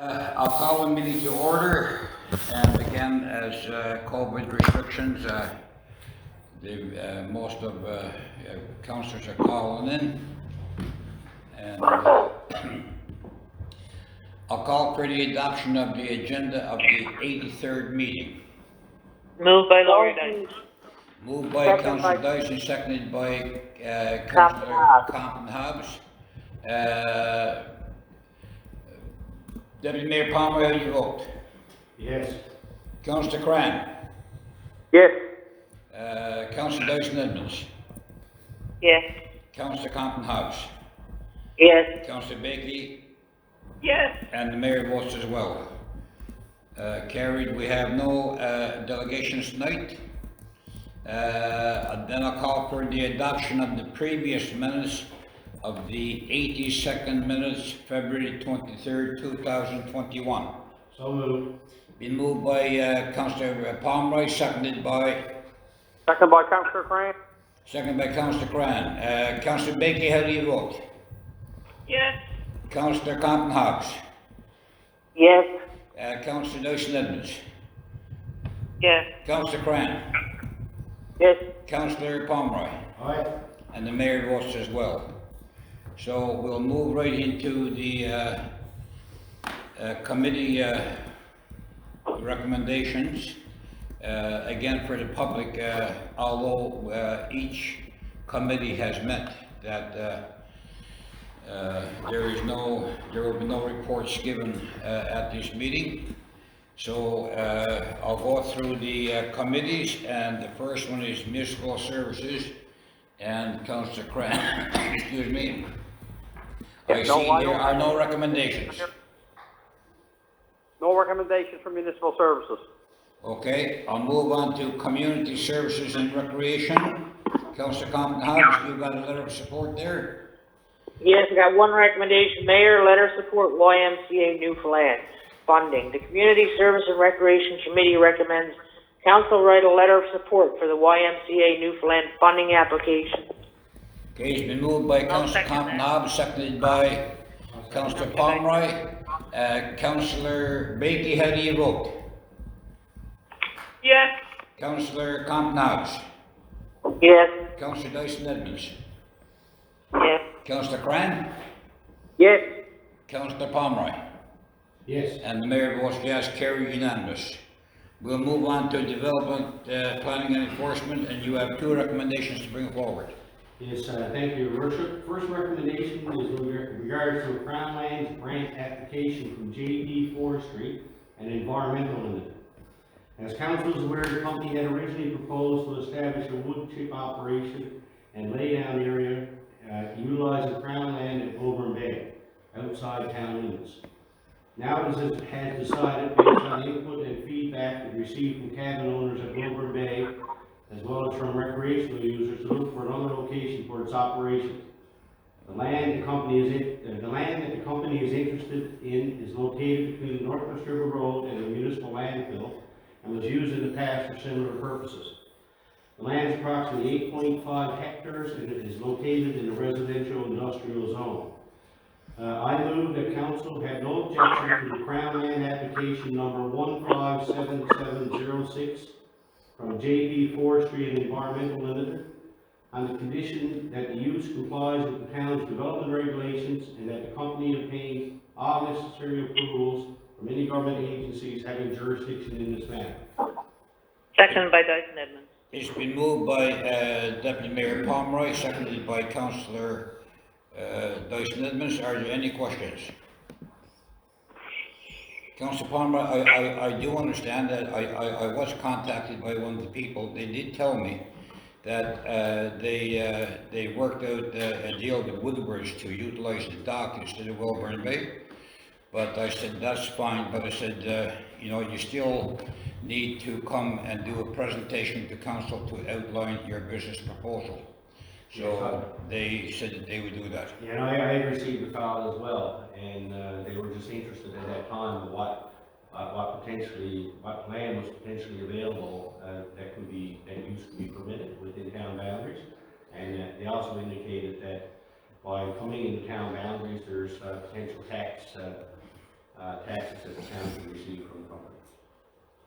I'll call the meeting to order, and again, as COVID restrictions, most of councillors are calling in, and I'll call for the adoption of the agenda of the 83rd meeting. Moved by Laurie Dyson. Moved by Councillor Dyson, seconded by Councillor Compton-Hobbs. Deputy Mayor Palmer, how do you vote? Yes. Councillor Cran. Yes. Councillor Dyson Edmonds. Yes. Councillor Compton-Hobbs. Yes. Councillor Bakey. Yes. And the mayor votes as well. Carried. We have no delegations tonight. Then I'll call for the adoption of the previous minutes of the 82nd minutes, February 23rd, 2021. So moved. Been moved by Councillor Pomeroy, seconded by Councillor Cran. Second by Councillor Cran. Councillor Bakey, how do you vote? Yes. Councillor Compton-Hobbs. Yes. Councillor Dyson Edmonds. Yes. Councillor Cran. Yes. Councillor Pomeroy. Aye. And the mayor votes as well. So we'll move right into the committee recommendations. Again, for the public, although each committee has met, that there will be no reports given at this meeting. So I'll go through the committees, and the first one is Municipal Services, and Councillor Cran. Excuse me. I see there are no recommendations. No recommendation for municipal services. Okay, I'll move on to Community Services and Recreation. Councillor Compton-Hobbs, you've got a letter of support there? Yes, I got one recommendation, Mayor, letter support YMCA Newfoundland funding. The Community Service and Recreation Committee recommends Council write a letter of support for the YMCA Newfoundland funding application. Okay, it's been moved by Councillor Compton-Hobbs, seconded by Councillor Pomeroy. Councillor Bakey, how do you vote? Yes. Councillor Compton-Hobbs. Yes. Councillor Dyson Edmonds. Yes. Councillor Cran. Yes. Councillor Pomeroy. Yes. And the mayor votes yes, carried unanimous. We'll move on to Development, Planning and Enforcement, and you have two recommendations to bring forward. Yes, thank you, Your Worship. First recommendation is in regards to a Crown Lands grant application from JD Forestry and Environmental Limited. As council is aware, the company had originally proposed to establish a wood chip operation and laydown area utilizing Crown land at Goulburn Bay, outside town limits. Now it has decided, based on input and feedback it received from cabin owners at Goulburn Bay, as well as from recreational users, to look for another location for its operation. The land that the company is interested in is located between the Northwest River Road and the municipal landfill, and was used in the past for similar purposes. The land is approximately 8.5 hectares, and it is located in a residential industrial zone. I move that council have no objection to the Crown Land application number 157706 from JD Forestry and Environmental Limited, on the condition that the use complies with the town's development regulations and that the company obtain all necessary approvals from any government agencies having jurisdiction in this matter. Seconded by Dyson Edmonds. It's been moved by Deputy Mayor Pomeroy, seconded by Councillor Dyson Edmonds. Are there any questions? Councillor Pomeroy, I do understand that I was contacted by one of the people. They did tell me that they worked out a deal with Woodward's to utilize the dock instead of Goulburn Bay. But I said, that's fine, but I said, you know, you still need to come and do a presentation to council to outline your business proposal. So they said that they would do that. Yeah, and I received a call as well, and they were just interested at that time in what land was potentially available that use could be permitted within town boundaries. And they also indicated that by coming into town boundaries, there's potential tax taxes that the council received from the company.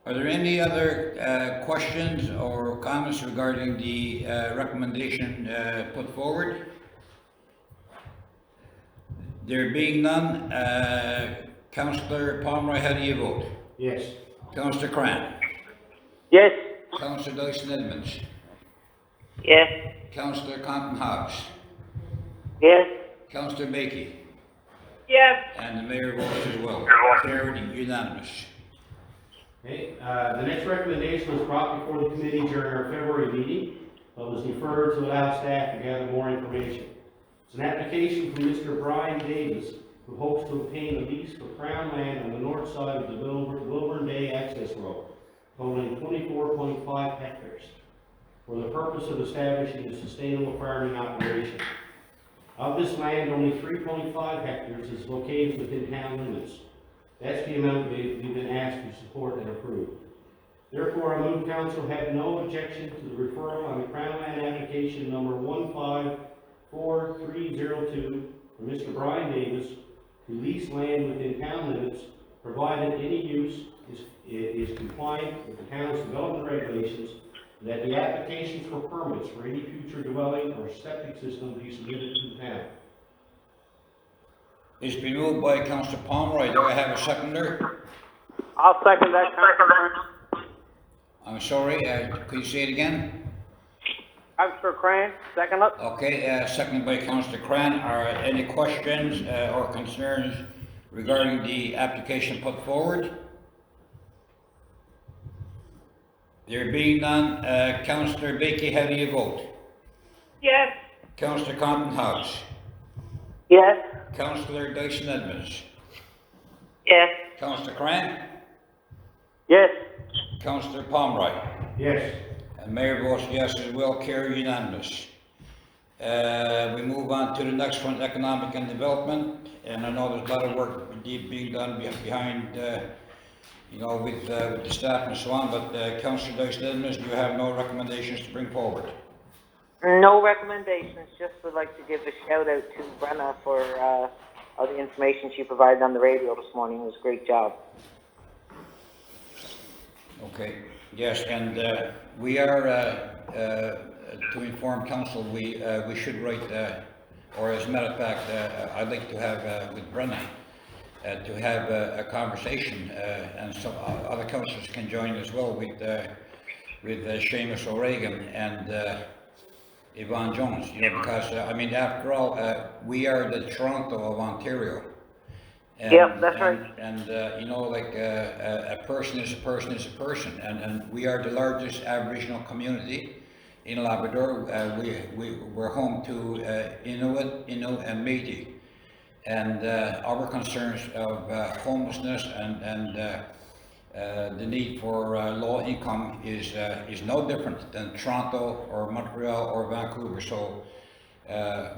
Are there any other questions or comments regarding the recommendation put forward? There being none, Councillor Pomeroy, how do you vote? Yes. Councillor Cran? Yes. Councillor Dyson Edmonds? Yes. Councillor Compton Hobbs? Yes. Councillor Bakey? Yes. And the mayor votes as well. Carried, unanimous. Okay, the next recommendation was brought before the committee during our February meeting, but was deferred to allow staff to gather more information. It's an application from Mr. Brian Davis, who hopes to obtain a lease for Crown land on the north side of the Wilburn Bay Access Road, totaling 24.5 hectares, for the purpose of establishing a sustainable farming operation. Of this land, only 3.5 hectares is located within town limits. That's the amount we've been asked to support and approve. Therefore, I move council have no objection to the referral on the Crown Land application number 154302 for Mr. Brian Davis to lease land within town limits, provided any use is compliant with the town's development regulations, and that the applications for permits for any future dwelling or septic system be submitted to the town. It's been moved by Councillor Pomeroy. Do I have a seconder? I'll second that, Councilor Cran. I'm sorry, could you say it again? Councilor Cran, second it. Okay, seconded by Councillor Cran. Are any questions or concerns regarding the application put forward? There being none, Councillor Bakey, how do you vote? Yes. Councillor Compton House? Yes. Councillor Dyson Edmonds? Yes. Councillor Cran? Yes. Councillor Pomeroy? Yes. And Mayor votes yes as well, carry unanimous. We move on to the next one, economic and development, and I know there's a lot of work being done behind, with the staff and so on, but Councillor Dyson Edmonds, do you have no recommendations to bring forward? No recommendations, just would like to give a shout out to Brenna for all the information she provided on the radio this morning. It was a great job. Okay, yes, and we are, to inform council, we should write, or as a matter of fact, I'd like to have, with Brenna, to have a conversation, and some other councillors can join as well with Seamus O'Regan and Yvonne Jones, because, after all, we are the Toronto of Ontario. And, Yep, that's right. And, a person is a person is a person, and we are the largest Aboriginal community in Labrador. We're home to Inuit, Innu, and Métis. And our concerns of homelessness and the need for low income is no different than Toronto or Montreal or Vancouver. So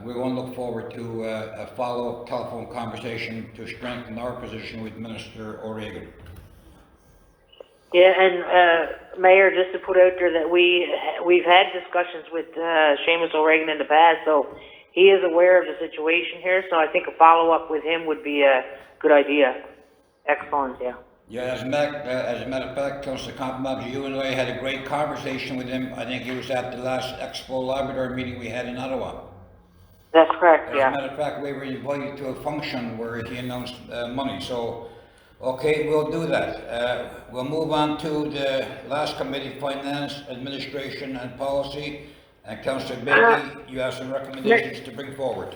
we're going to look forward to a follow-up telephone conversation to strengthen our position with Minister O'Regan. Yeah, and Mayor, just to put out there that we've had discussions with Seamus O'Regan in the past, so he is aware of the situation here. So I think a follow-up with him would be a good idea. Excellent, yeah. Yeah, as a matter of fact, Councillor Compton, you and I had a great conversation with him. I think he was at the last Expo Labrador meeting we had in Ottawa. That's correct, As yeah. a matter of fact, we were invited to a function where he announced money. So, okay, we'll do that. We'll move on to the last committee, Finance, Administration and Policy. And Councillor Bakey, you have some recommendations to bring forward.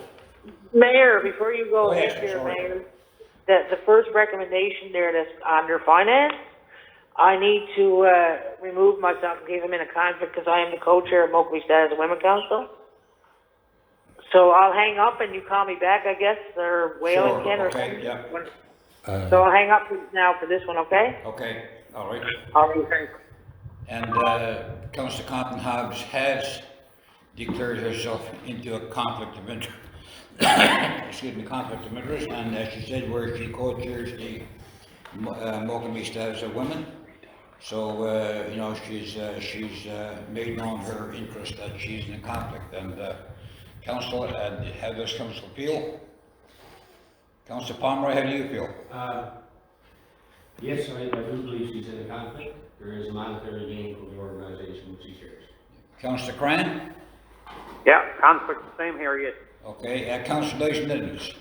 Mayor, before you go Oh, yes, ahead here, sorry. Mayor, the first recommendation there that's under finance, I need to remove myself and give him in a conflict because I am the co-chair of Mokley Status Women Council. So I'll hang up and you call me back, I guess, or Whalen Sure, can, or okay, something. yeah. So I'll hang up now for this one, okay? Okay, all right. All right, thanks. And Councillor Compton Hobbs has declared herself into a conflict of interest. Conflict of interest, and as she said, where she co-chairs the Mokley Status of Women. So, she's made known her interest that she's in a conflict. And Council, how does Council feel? Councillor Pomeroy, how do you feel? Yes, I do believe she's in a conflict. There is a monetary gain from the organization which she shares. Councillor Cran? Yeah, conflict, same here, yes. Okay, Councillor Dyson-Edmonds?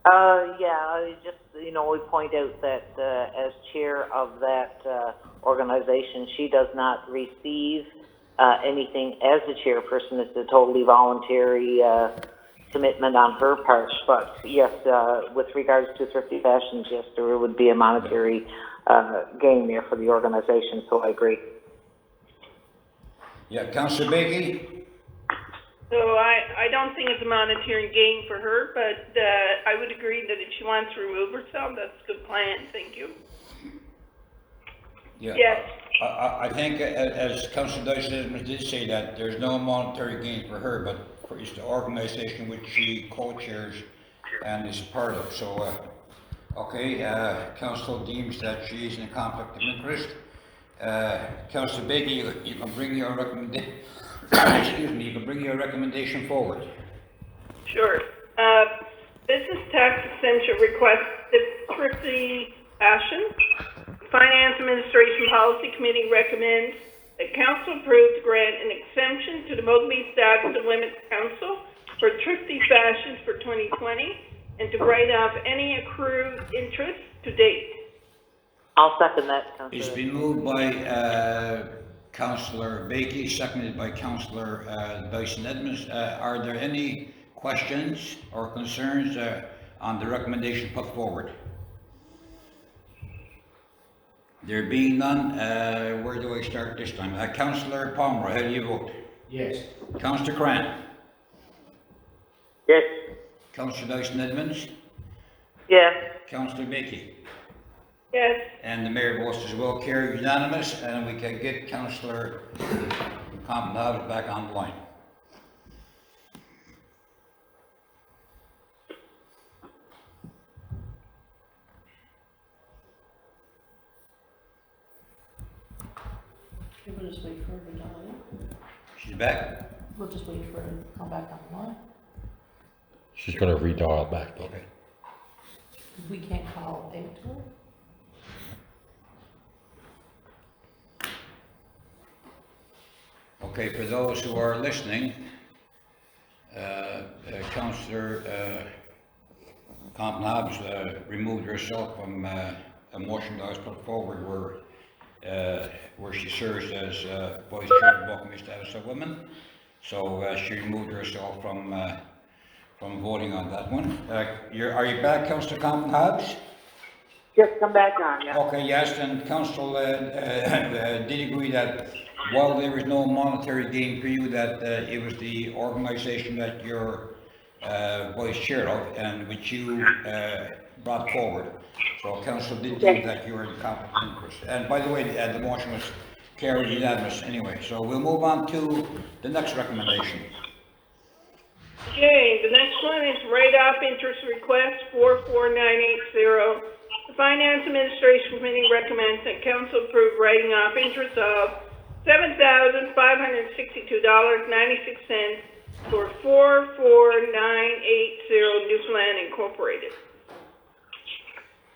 Yeah, I just, we point out that, as chair of that, organization, she does not receive, anything as a chairperson. It's a totally voluntary, commitment on her part. But yes, with regards to Thrifty Fashions, yes, there would be a monetary, gain there for the organization, so I agree. Yeah, Councillor Bakey? So I don't think it's a monetary gain for her, but I would agree that if she wants to remove herself, that's a good plan. Thank you. Yeah. Yes. I think, as Councillor Dyson did say, that there's no monetary gain for her, but it's the organization which she co-chairs and is part of. So, okay, Council deems that she is in a conflict of interest. Councillor Bakey, you can bring your recommendation. Excuse me, you can bring your recommendation forward. Sure. Business tax exemption request, Thrifty Fashion. Finance Administration Policy Committee recommends that council approve to grant an exemption to the Mogami Statutes and Limits Council for Thrifty Fashions for 2020 and to write off any accrued interest to date. I'll second that, Councillor. It's been moved by Councillor Bakey, seconded by Councillor Dyson-Edmonds. Are there any questions or concerns on the recommendation put forward? There being none, where do I start this time? Councillor Palmer, how do you vote? Yes. Councillor Cran? Yes. Councillor Dyson-Edmonds? Yes. Councillor Bakey? Yes. And the mayor votes as well, carried unanimous, and we can get Councillor Compton back on the line. We'll just wait for her to dial in. She's back? We'll just wait for her to come back online. She's gonna redial back though. Okay. We can't call into her. Okay, for those who are listening, Councillor Compton removed herself from a motion that was put forward where she serves as Vice Chair of Welcoming Status of Women. So she removed herself from voting on that one. Are you back, Councillor Compton? Just come back on, yeah. Okay, yes, and council did agree that while there was no monetary gain for you, that it was the organization that you're vice chair of and which you brought forward. So council did think that you were in conflict of interest. And by the way, the motion was carried unanimous anyway. So we'll move on to the next recommendation. Okay, the next one is write-off interest request 44980. The Finance Administration Committee recommends that council approve writing off interest of $7,562.96 for 44980 Newfoundland Incorporated.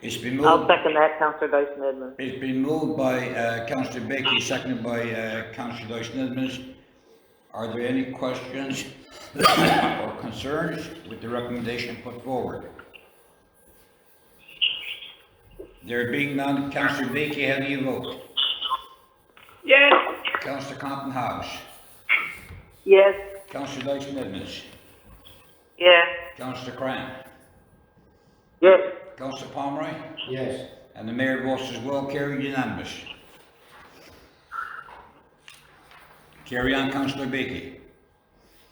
It's been I'll moved. second that, Councillor Dyson-Edmonds. It's been moved by Councillor Bakey, seconded by Councillor Dyson-Edmonds. Are there any questions or concerns with the recommendation put forward? There being none, Councillor Bakey, how do you vote? Yes. Councillor Compton House. Yes. Councillor Dyson-Edmonds. Yes. Councillor Cran. Yes. Councillor Pomeroy. Yes. And the mayor votes as well, carried unanimous. Carry on, Councillor Bakey.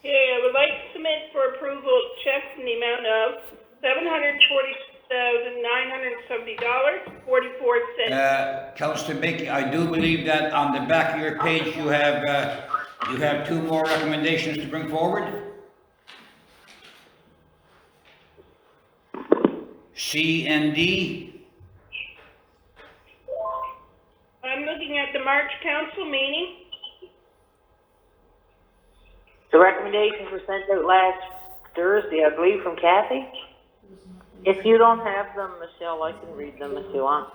Okay, I would like to submit for approval checks in the amount of $746,970.44. Councillor Bakey, I do believe that on the back of your page you have two more recommendations to bring forward. C and D. I'm looking at the March council meeting. The recommendations were sent out last Thursday, I believe, from Kathy. If you don't have them, Michelle, I can read them if you want.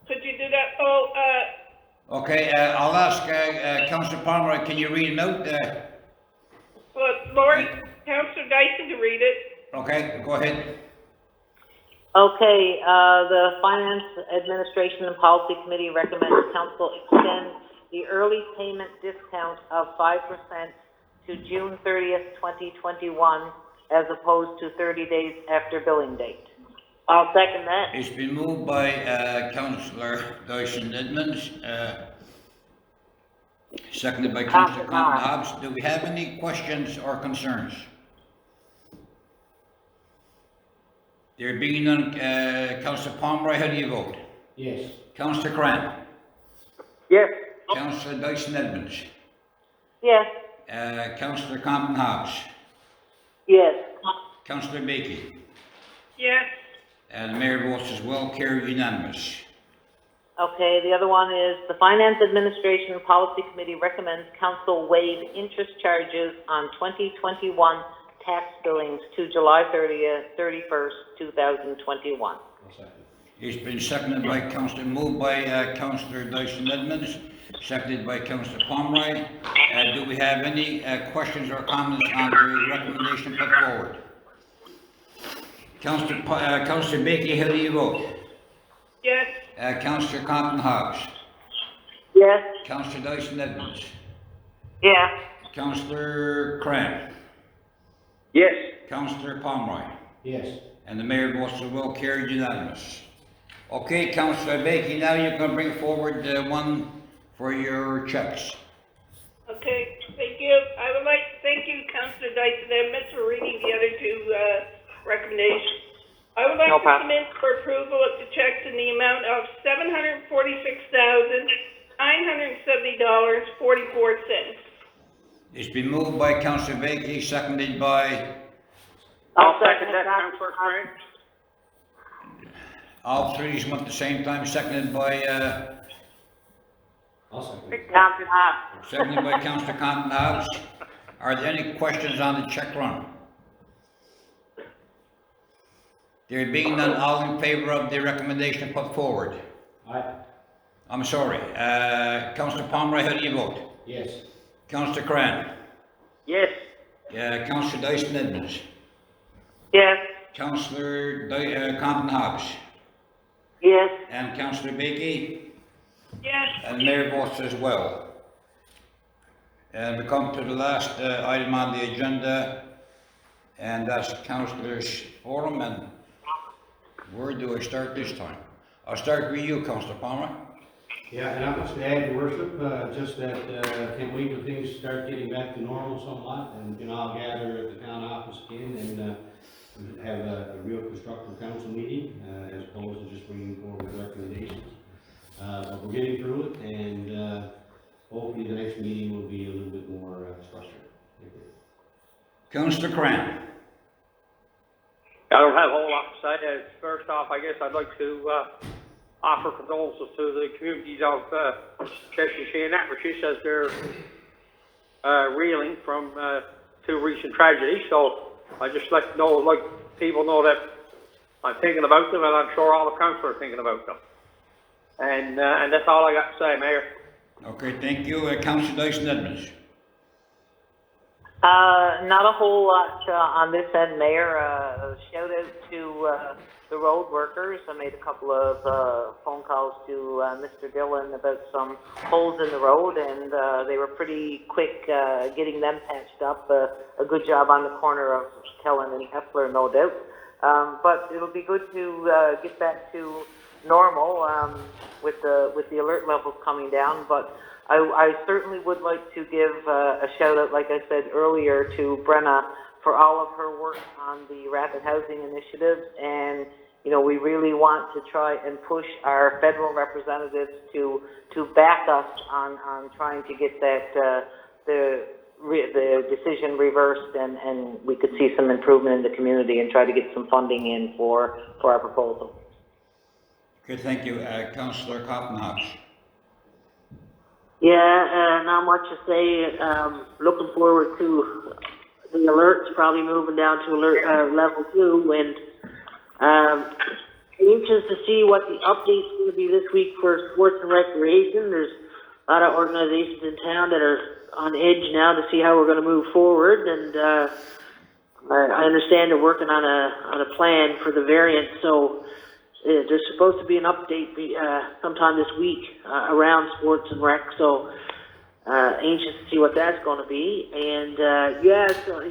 Could you do that? Oh, Okay, I'll ask, Councillor Palmer, can you read a note? well, Lori, Councillor Dyson to read it. Okay, go ahead. Okay, the Finance Administration and Policy Committee recommends council extend the early payment discount of 5% to June 30th, 2021, as opposed to 30 days after billing date. I'll second that. It's been moved by Councillor Dyson Edmonds, seconded by Councillor Compton Hobbs. Do we have any questions or concerns? There being none, Councillor Palmer, how do you vote? Yes. Councillor Cran? Yes. Councillor Dyson Edmonds? Yes. Councillor Compton Hobbs? Yes. Councillor Bakey? Yes. And the mayor votes as well, carried unanimous. Okay, the other one is the Finance Administration and Policy Committee recommends council waive interest charges on 2021 tax billings to July 31st, 2021. It's been seconded by moved by Councillor Dyson Edmonds, seconded by Councillor Pomeroy. Do we have any questions or comments on the recommendation put forward? Councillor Bakey, how do you vote? Yes. Councillor Compton Hobbs? Yes. Councillor Dyson Edmonds? Yes. Councillor Cran? Yes. Councillor Pomeroy? Yes. And the mayor votes as well, carried unanimous. Okay, Councillor Bakey, now you can bring forward one for your checks. Okay, thank you. I would like to thank you, Councillor Dyson Edmonds, for reading the other two recommendations. I would like No to problem. come in for approval of the checks in the amount of $746,970.44. It's been moved by Councillor Bakey, seconded by, I'll second that, Councillor Craig. all three went at the same time, seconded by I'll second it. Compton Hobbs. seconded by Councillor Compton Hobbs. Are there any questions on the check run? There being none, all in favor of the recommendation put forward? Aye. I'm sorry, Councillor Pomeroy, how do you vote? Yes. Councillor Cran? Yes. Councillor Dyson Edmonds? Yes. Councillor Compton Hobbs? Yes. And Councillor Bakey? Yes. And Mayor votes as well. And we come to the last item on the agenda, and that's Councillors Forum. And where do I start this time? I'll start with you, Councillor Palmer. Yeah, and not much to add, Your Worship, just that, can't wait till things start getting back to normal somewhat, and we can all gather at the town office again and, have a real constructive council meeting, as opposed to just bringing forward recommendations. But we're getting through it, and, hopefully the next meeting will be a little bit more, structured. Thank you. Councillor Cran. I don't have a whole lot to say. First off, I guess I'd like to offer condolences to the communities of Cheshire and Atterbury as they're reeling from two recent tragedies. So I just like to know, like people know that I'm thinking about them, and I'm sure all the council are thinking about them. And that's all I got to say, Mayor. Okay, thank you. Councillor Dyson Edmonds. Not a whole lot on this end, Mayor. Shout out to the road workers. I made a couple of phone calls to Mr. Dillon about some holes in the road, and they were pretty quick getting them patched up. A good job on the corner of Kellen and Heffler, no doubt. But it'll be good to get back to normal with the alert levels coming down. But I certainly would like to give a shout out, like I said earlier, to Brenna for all of her work on the rapid housing initiatives. And, you know, we really want to try and push our federal representatives to back us on trying to get that, the decision reversed, and we could see some improvement in the community and try to get some funding in for our proposal. Okay, thank you. Councillor Compton Hobbs. Yeah, not much to say. Looking forward to the alerts, probably moving down to alert level 2, and anxious to see what the update's going to be this week for sports and recreation. There's a lot of organizations in town that are on edge now to see how we're going to move forward, and I understand they're working on a plan for the variant. So there's supposed to be an update sometime this week around sports and rec. So anxious to see what that's going to be. And so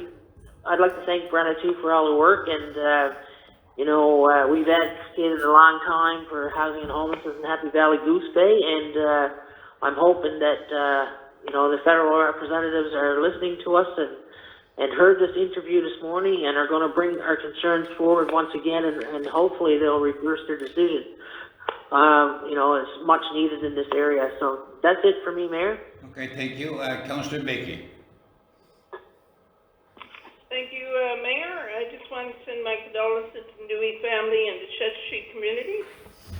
I'd like to thank Brenna too for all the work. And we've advocated a long time for housing and homelessness in Happy Valley-Goose Bay, and I'm hoping that the federal representatives are listening to us and heard this interview this morning and are going to bring our concerns forward once again, and hopefully they'll reverse their decision. It's much needed in this area. So that's it for me, Mayor. Okay, thank you. Councillor Bakey. Thank you, Mayor. I just want to send my condolences to the Dewey family and the Church Street community,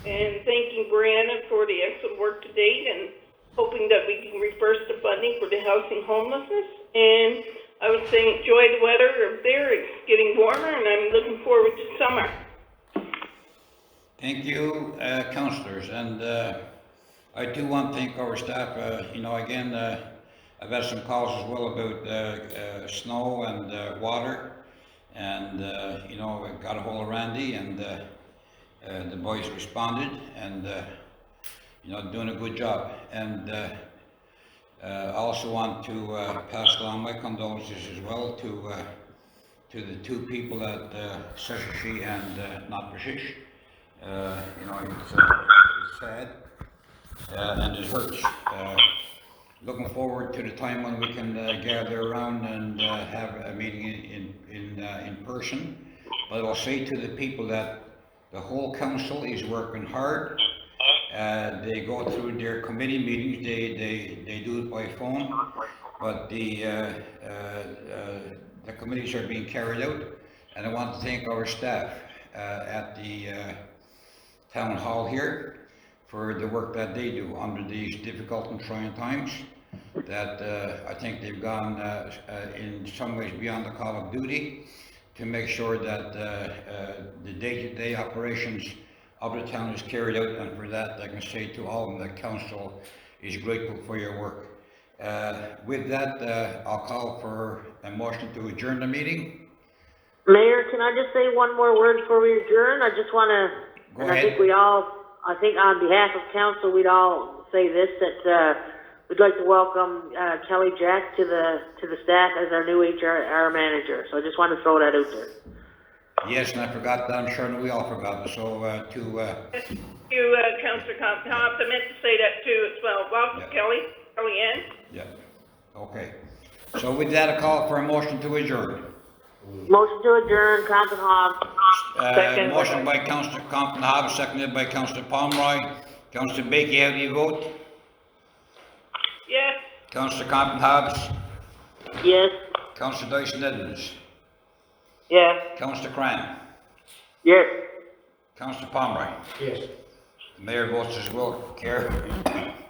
and thanking Brianna for the excellent work to date, and hoping that we can reverse the funding for the housing homelessness. And I would say enjoy the weather up there. It's getting warmer, and I'm looking forward to summer. Thank you, councillors, and I do want to thank our staff. Again, I've had some calls as well about snow and water, and I got a hold of Randy, and the boys responded, and doing a good job. And I also want to pass along my condolences as well to the two people at Seshashi and Notbashish. It's sad, and it hurts. Looking forward to the time when we can gather around and have a meeting in person. But I'll say to the people that the whole council is working hard. They go through their committee meetings. They do it by phone, but the committees are being carried out. And I want to thank our staff at the town hall here for the work that they do under these difficult and trying times. That I think they've gone in some ways beyond the call of duty to make sure that the day-to-day operations of the town is carried out, and for that I can say to all of them that council is grateful for your work. With that, I'll call for a motion to adjourn the meeting. Mayor, can I just say one more word before we adjourn? I just want to, Go and ahead. I think on behalf of council, we'd all say this, that we'd like to welcome Kelly Jack to the staff as our new HR manager. So I just want to throw that out there. Yes, and I forgot that. I'm sure we all forgot. So You, Councillor Compton, I meant to say that too as well. Welcome, Yeah. Kelly Ann. yeah, okay. So with that, I call for a motion to adjourn. Motion to adjourn, Compton Hobbs. Second. Motion by Councillor Compton Hobbs, seconded by Councillor Pomeroy. Councillor Bakey, how do you vote? Yes. Councillor Compton Hobbs. Yes. Councillor Dyson Edmonds. Yes. Councillor Cran. Yes. Councillor Pomeroy. Yes. The mayor votes as well. Carried.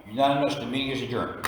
Unanimous. The meeting is adjourned.